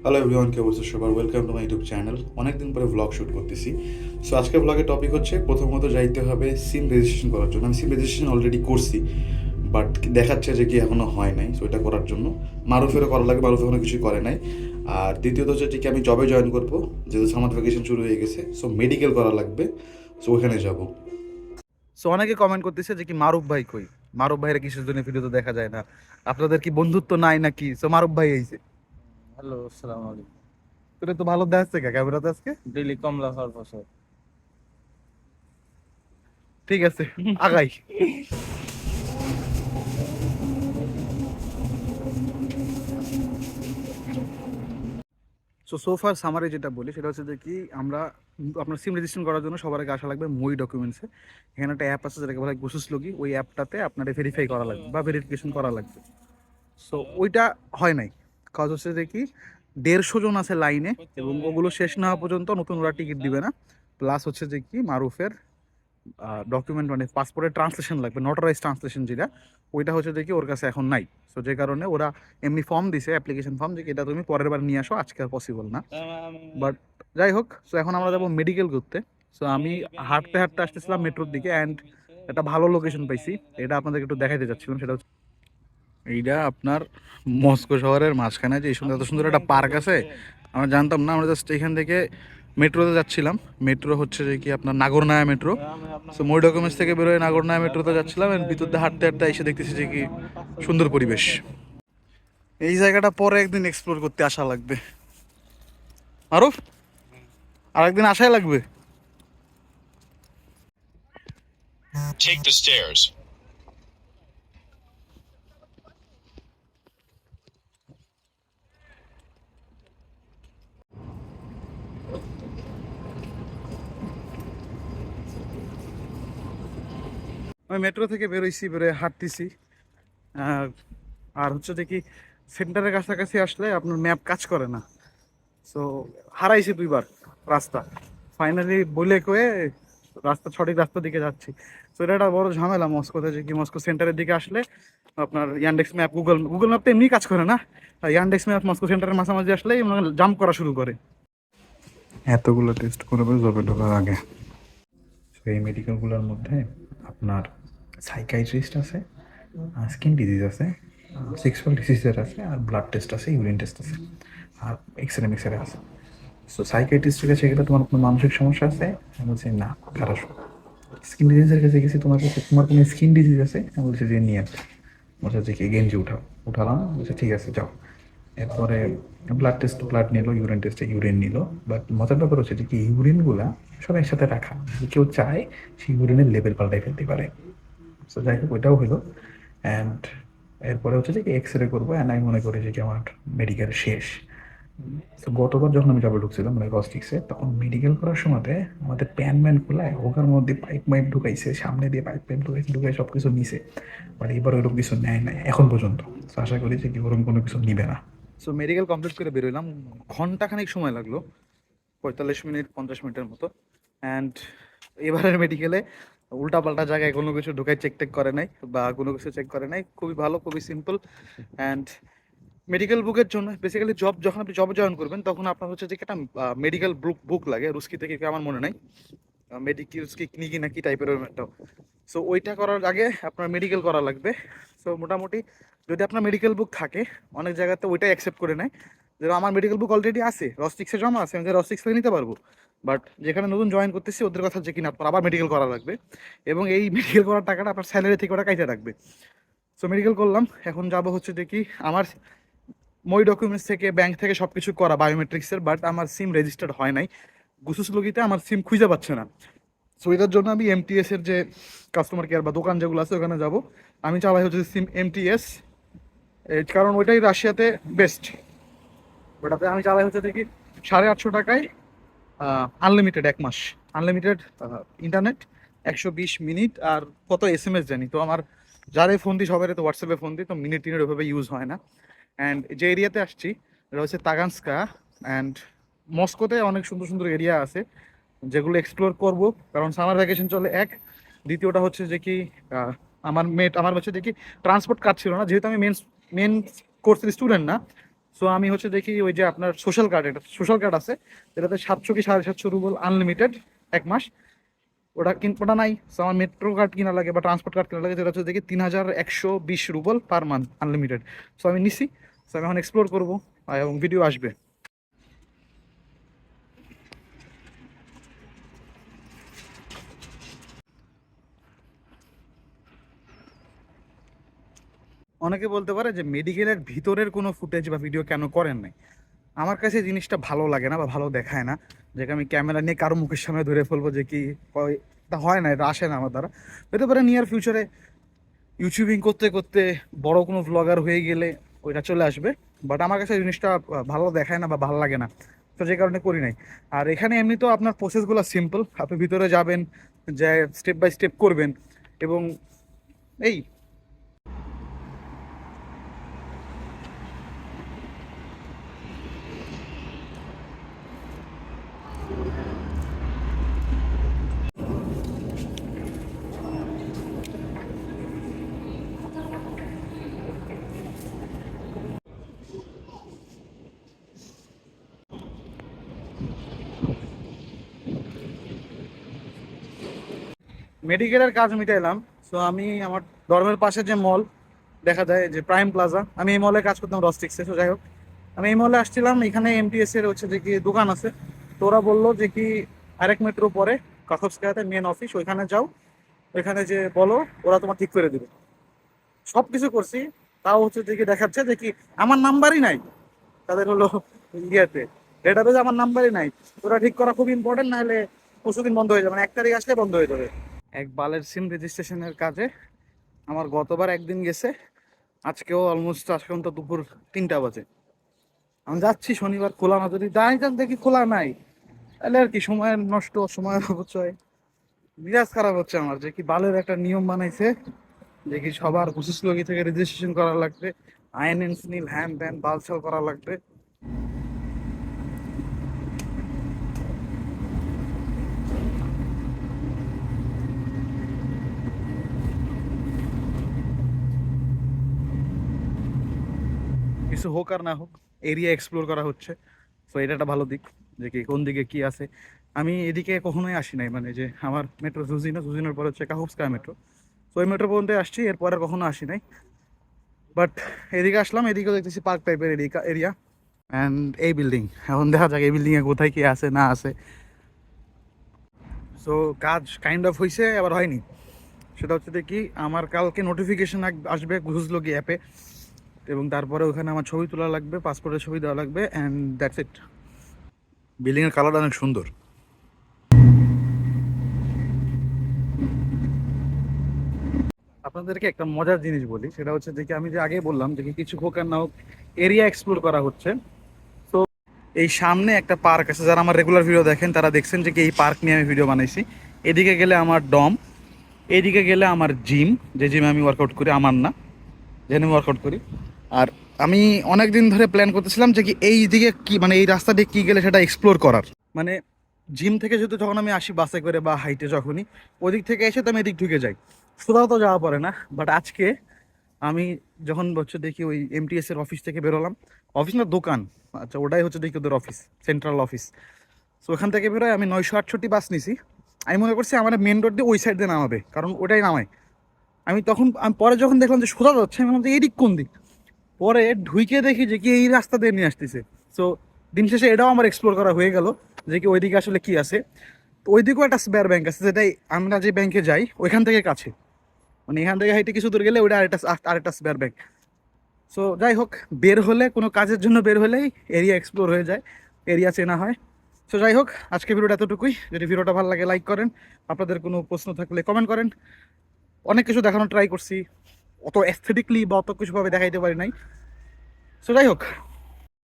Hello everyone, কে বলছে সবার welcome to my YouTube channel. অনেকদিন পরে ব্লগ শ্যুট করতেছি। সো আজকের ব্লগের টপিক হচ্ছে প্রথমত যাইতে হবে সিম রেজিস্ট্রেশন করার জন্য। আমি সিম রেজিস্ট্রেশন অলরেডি করছি, বাট দেখাচ্ছে যে কি এখনও হয় নাই। সো এটা করার জন্য মারুফেরও করা লাগে, মারুফ এখনও কিছুই করে নাই। আর দ্বিতীয়ত হচ্ছে যে কি আমি জবে জয়েন করবো, যেহেতু সামার ভ্যাকেশন শুরু হয়ে গেছে। সো মেডিকেল করা লাগবে, সো ওখানে যাবো। সো অনেকে কমেন্ট করতেছে যে কি মারুফ ভাই কই, মারুফ ভাইয়ের কিসের জন্য ভিডিওতে দেখা যায় না, আপনাদের কি বন্ধুত্ব নাই নাকি? সো মারুফ ভাই আইছে। হ্যালো, আসসালামু আলাইকুম। তোরে তো ভালো দেখাচ্ছে ক্যামেরাতে আজকে। ডেইলি কমলা খাওয়ার বছর। ঠিক আছে, আগাই। সোফার সামারে যেটা বলি সেটা হচ্ছে যে কি আমরা আপনার সিম রেজিস্ট্রেশন করার জন্য সবার আগে আসা লাগবে মই ডকুমেন্টসে। এখানে একটা অ্যাপ আছে যেটাকে বলা হয় গুসুস লগি। ওই অ্যাপটাতে আপনার ভেরিফাই করা লাগবে বা ভেরিফিকেশন করা লাগবে। সো ওইটা হয় নাই। কাজ হচ্ছে যে কি 150 জন আছে লাইনে, এবং ওগুলো শেষ না হওয়া পর্যন্ত নতুন ওরা টিকিট দিবে না। প্লাস হচ্ছে যে কি মারুফের ডকুমেন্ট মানে পাসপোর্টের ট্রান্সলেশন লাগবে, নটারাইজ ট্রান্সলেশন যেটা, ওইটা হচ্ছে যে কি ওর কাছে এখন নাই। সো যে কারণে ওরা এমনি ফর্ম দিছে, অ্যাপ্লিকেশন ফর্ম, যে এটা তুমি পরের বার নিয়ে আসো, আজকে আর পসিবল না। বাট যাই হোক, সো এখন আমরা যাবো মেডিকেল করতে। সো আমি হাঁটতে হাঁটতে আসতেছিলাম মেট্রোর দিকে, অ্যান্ড একটা ভালো লোকেশন পাইছি। এটা আপনাদেরকে একটু দেখাইতে চাচ্ছিলাম। সেটা হচ্ছে এইটা আপনার মস্কো শহরের মাঝখানে যে সুন্দর, এত সুন্দর একটা পার্ক আছে, আমরা জানতাম না। আমরা জাস্ট এখান থেকে মেট্রোতে যাচ্ছিলাম। মেট্রো হচ্ছে যে কি আপনার নাগরনায়া মেট্রো। সো মই ডকুমেন্টস থেকে বেরোয় নাগরনায়া মেট্রোতে যাচ্ছিলাম, এর ভিতর দিয়ে হাঁটতে হাঁটতে এসে দেখতেছি যে কি সুন্দর পরিবেশ। এই জায়গাটা পরে একদিন এক্সপ্লোর করতে আসা লাগবে আরফ, আর একদিন আসাই লাগবে। Take the stairs. আমি মেট্রো থেকে বেরোইছি, বেরোয় হাঁটতেছি। আর আর হচ্ছে দেখি সেন্টারের কাছাকাছি আসলে আপনার ম্যাপ কাজ করে না। সো হারাইছি 2 বার রাস্তা। ফাইনালি বলে কয়ে সঠিক রাস্তার দিকে যাচ্ছি। তো এটা একটা বড় ঝামেলা মস্কোতে, যে কি মস্কো সেন্টারের দিকে আসলে আপনার Yandex map, Google Google map তো এমনি কাজ করে না। আর ইয়ান্ডেক্স ম্যাপ মস্কো সেন্টারের মাঝামাঝি আসলেই জাম্প করা শুরু করে। এতগুলো টেস্ট করবে জবে ঢোকার আগে। তো এই মেডিকেলগুলোর মধ্যে আপনার সাইকাইট্রিস্ট আছে, স্কিন ডিজিজ আছে, সেক্সুয়াল ডিজিজের আছে, আর ব্লাড টেস্ট আছে, ইউরিন টেস্ট আছে, আর এক্সরে মিক্সরে আছে। সো সাইকাইট্রিস্টের কাছে গেলে তোমার কোনো মানসিক সমস্যা আছে? আমি বলছি না, খারাপ। স্কিন ডিজিজের কাছে গেছি, তোমার কাছে তোমার কোনো স্কিন ডিজিজ আছে? আমি বলছি যে নিয়ে আসছে। বলছে যে কি গেঞ্জি উঠাও, উঠালাম, বলছে ঠিক আছে যাও। এরপরে ব্লাড টেস্ট, ব্লাড নিল, ইউরিন টেস্টে ইউরিন নিল। বাট মজার ব্যাপার হচ্ছে যে কি ইউরিনগুলা সব একসাথে রাখা, কেউ চায় সেই ইউরিনের লেভেল পাল্টাই ফেলতে পারে। সো যাই হোক, ওইটাও হলো। অ্যান্ড এরপরে হচ্ছে যে কি এক্স রে করবো, অ্যান্ড আমি মনে করি যে কি আমার মেডিকেল শেষ। তো গতবার যখন আমি জবে ঢুকছিলাম মানে কস্টিক্সে, তখন মেডিকেল করার সময়তে আমাদের প্যান ম্যান খোলায় ওখার মধ্যে পাইপ মাইপ ঢুকাইছে, সামনে দিয়ে পাইপ পাইপ ঢুকাইছে, ঢুকাই সব কিছু নিছে। বাট এবার ওইরকম কিছু নেয় নাই এখন পর্যন্ত। তো আশা করি যে কি ওরকম কোনো কিছু নিবে না। সো মেডিকেল কমপ্লিট করে বেরোলাম, ঘন্টাখানেক সময় লাগলো, 45 মিনিট 50 মিনিটের মতো। অ্যান্ড এবারের মেডিকেলে উল্টাপাল্টা জায়গায় কোনো কিছু ঢুকাই চেক টেক করে নাই বা কোনো কিছু চেক করে নাই, খুবই ভালো, খুবই সিম্পল। অ্যান্ড মেডিকেল বুকের জন্য বেসিক্যালি যখন আপনি জবে জয়েন করবেন তখন আপনার হচ্ছে যে একটা মেডিকেল বুক বুক লাগে, রুস্কি থেকে কি আমার মনে নাই, মেডিকেলসকি কি না কি টাইপের একটা। সো ওইটা করার আগে আপনার মেডিকেল করা লাগবে। সো মোটামুটি যদি আপনার মেডিকেল বুক থাকে, অনেক জায়গাতে ওইটাই অ্যাকসেপ্ট করে নেয়। যেমন আমার মেডিকেল বুক অলরেডি আছে, রস্টিক্সে জমা আছে, আমি রস্টিক্স থেকে নিতে পারবো। বাট যেখানে নতুন জয়েন করতেছি ওদের কথা যে কিনা আপনার আবার মেডিকেল করা লাগবে, এবং এই মেডিকেল করার টাকাটা আপনার স্যালারি থেকে ওটা কাইটে রাখবে। সো মেডিকেল করলাম, এখন যাব হচ্ছে যে কি আমার মই ডকুমেন্টস থেকে, ব্যাংক থেকে সব কিছু করা বায়োমেট্রিক্সের, বাট আমার সিম রেজিস্টার্ড হয় নাই। গুসুস লগিতে আমার সিম খুঁজে পাচ্ছে না। সো এটার জন্য আমি এমটিএস এর যে কাস্টমার কেয়ার বা দোকান যেগুলো আছে ওখানে যাব। আমি চালাই হচ্ছে সিম এমটিএস, কারণ ওইটাই রাশিয়াতে বেস্ট। ওটাতে আমি চালাই হচ্ছে দেখি 850 টাকায় আনলিমিটেড 1 মাস, আনলিমিটেড ইন্টারনেট, 120 মিনিট, আর কত এসএমএস জানি। তো আমার যারে ফোন দিই সবাই তো হোয়াটসঅ্যাপে ফোন দিই, তো মিনিট টিনিট ওইভাবে ইউজ হয় না। অ্যান্ড যে এরিয়াতে আসছি এটা হচ্ছে তাগানস্কা। অ্যান্ড মস্কোতে অনেক সুন্দর সুন্দর এরিয়া আছে যেগুলো এক্সপ্লোর করব, কারণ সামার ভ্যাকেশন চলে এক। দ্বিতীয়টা হচ্ছে যে কি আমার হচ্ছে দেখি ট্রান্সপোর্ট কার্ড ছিল না, যেহেতু আমি মেন কোর্সের স্টুডেন্ট না। সো আমি হচ্ছে দেখি ওই যে আপনার সোশ্যাল কার্ড, এটা সোশ্যাল কার্ড আছে যেটাতে 700 কি 750 রুবল আনলিমিটেড 1 মাস, ওটা নাই। সো আমার মেট্রো কার্ড কিনা লাগে বা ট্রান্সপোর্ট কার্ড কিনা লাগে, যেটা হচ্ছে দেখি 3120 rouble per month unlimited. So আমি নিছি। সো আমি এখন এক্সপ্লোর করবো এবং ভিডিও আসবে। অনেকে বলতে পারে যে মেডিকেলের ভিতরের কোনো ফুটেজ বা ভিডিও কেন করেন নাই। আমার কাছে এই জিনিসটা ভালো লাগে না বা ভালো দেখায় না, যে আমি ক্যামেরা নিয়ে কারো মুখের সামনে ধরে ফেলবো, যে কি এটা হয় না, এটা আসে না আমার দ্বারা। হতে পারে নিয়ার ফিউচারে ইউটিউবিং করতে করতে বড় কোনো ভ্লগার হয়ে গেলে ওইটা চলে আসবে, বাট আমার কাছে এই জিনিসটা ভালো দেখায় না বা ভালো লাগে না, তো যে কারণে করি নাই। আর এখানে এমনি তো আপনার প্রসেসগুলো সিম্পল, আপনি ভিতরে যাবেন, যে স্টেপ বাই স্টেপ করবেন এবং এই মেডিকেলের কাজ মিটাইলাম। সো আমি আমার ধর্মের পাশে যে মল দেখা যায়, যে প্রাইম প্লাজা, আমি এই মলে কাজ করতাম রস্টিক্সে। তো যাই হোক, আমি এই মলে আসছিলাম, এখানে এমটিএস এর হচ্ছে যে কি দোকান আছে। তো ওরা বললো যে কি আরেক মেট্রো পরে কাখবস্কায়াতে মেন অফিস, ওইখানে যাও, ওইখানে যে বলো, ওরা তোমার ঠিক করে দেবে। সব কিছু করছি, তাও হচ্ছে যে কি দেখাচ্ছে যে কি আমার নাম্বারই নাই তাদের হলো ইয়েতে, ডেটাবেজে আমার নাম্বারই নাই। ওরা ঠিক করা খুব ইম্পর্টেন্ট, নাহলে পরশুদিন বন্ধ হয়ে যাবে, মানে 1 তারিখ আসলে বন্ধ হয়ে যাবে। এক বালের সিম রেজিস্ট্রেশনের কাজে আমার গতবার একদিন গেছে, আজকেও অলমোস্ট আজকে তো দুপুর 3টা বাজে। আমি যাচ্ছি শনিবার, খোলা না, যদি যাই যান দেখি খোলা নাই, তাহলে আর কি সময়ের নষ্ট, সময়ের অপচয়। মিরাজ খারাপ হচ্ছে আমার, যে কি বালের একটা নিয়ম বানাইছে, যে কি সবার পঁচিশ থেকে রেজিস্ট্রেশন করা লাগবে, আইএনএনস নীল হ্যান ত্যান বালছাল করা লাগবে। কিছু হোক আর না হোক, এরিয়া এক্সপ্লোর করা হচ্ছে। তো এটা একটা ভালো দিক, যে কি কোন দিকে কি আছে। আমি এদিকে কখনোই আসি নাই, মানে যে আমার মেট্রো জুজিনোর পর হচ্ছে কাহুপস্কায়া মেট্রো। তো ওই মেট্রো পর্যন্ত আসছি, এরপরে কখনো আসি নাই। বাট এদিকে আসলাম, এদিকেও দেখতেছি পার্ক টাইপের এরিয়া অ্যান্ড এই বিল্ডিং। এখন দেখা যাক এই বিল্ডিংয়ে কোথায় কি আছে না আছে। সো কাজ কাইন্ড অফ হয়েছে, আবার হয়নি। সেটা হচ্ছে দেখি আমার কালকে নোটিফিকেশন আসবে গুজলগি অ্যাপে, এবং তারপরে ওখানে আমার ছবি তোলা লাগবে, পাসপোর্টের ছবি দেওয়া লাগবে, অ্যান্ড দ্যাটস ইট। বিল্ডিংয়ের কালারটা অনেক সুন্দর। আপনাদেরকে একটা মজার জিনিস বলি, সেটা হচ্ছে দেখি আমি যে আগে বললাম যে কিছু হোক আর না হোক এরিয়া এক্সপ্লোর করা হচ্ছে। তো এই সামনে একটা পার্ক আছে, যারা আমার রেগুলার ভিডিও দেখেন তারা দেখছেন যে কি এই পার্ক নিয়ে আমি ভিডিও বানাইছি। এদিকে গেলে আমার ডম, এইদিকে গেলে আমার জিম, যে জিমে আমি ওয়ার্কআউট করি, আমার না, যেখানে আমি ওয়ার্কআউট করি। আর আমি অনেক দিন ধরে প্ল্যান করতেছিলাম যে কি এই দিকে কি, মানে এই রাস্তা দিয়ে কী গেলে সেটা এক্সপ্লোর করার। মানে জিম থেকে যেহেতু যখন আমি আসি বাসে করে বা হাইটে, যখনই ওদিক থেকে এসে তো আমি এদিক ঢুকে যাই, কোথাও তো যাওয়া পড়ে না। বাট আজকে আমি যখন হচ্ছে দেখি ওই এমটিএস এর অফিস থেকে বেরোলাম, অফিস না দোকান, আচ্ছা ওটাই হচ্ছে দেখি ওদের অফিস, সেন্ট্রাল অফিস। সো ওখান থেকে বেরোয় আমি 968 বাস নিছি। আমি মনে করছি আমার মেন রোড দিয়ে ওই সাইড দিয়ে নামাবে, কারণ ওটাই নামায়। আমি পরে যখন দেখলাম যে সোজা যাচ্ছে, আমি ভাবলাম যে এই দিক কোন দিক, পরে ঢুইকে দেখি যে কি এই রাস্তা দিয়ে নিয়ে আসতেছে। সো দিন শেষে এটাও আমার এক্সপ্লোর করা হয়ে গেল, যে কি ওইদিকে আসলে কি আছে। তো ওইদিকেও একটা স্পেয়ার ব্যাংক আছে, যেটাই আমরা যে ব্যাংকে যাই ওইখান থেকে কাছে, মানে এখান থেকে হাইটে কিছু দূর গেলে ওইটা আরেকটা স্পেয়ার ব্যাংক। সো যাই হোক, বের হলে কোনো কাজের জন্য বের হলেই এরিয়া এক্সপ্লোর হয়ে যায়, এরিয়া চেনা হয়। সো যাই হোক, আজকে ভিডিওটা এতটুকুই। যদি ভিডিওটা ভালো লাগে লাইক করেন, আপনাদের কোনো প্রশ্ন থাকলে কমেন্ট করেন। অনেক কিছু দেখানোর ট্রাই করছি, অত অ্যাস্থেটিকলি বা অত কিছুভাবে দেখাইতে পারি নাই। সো যাই হোক,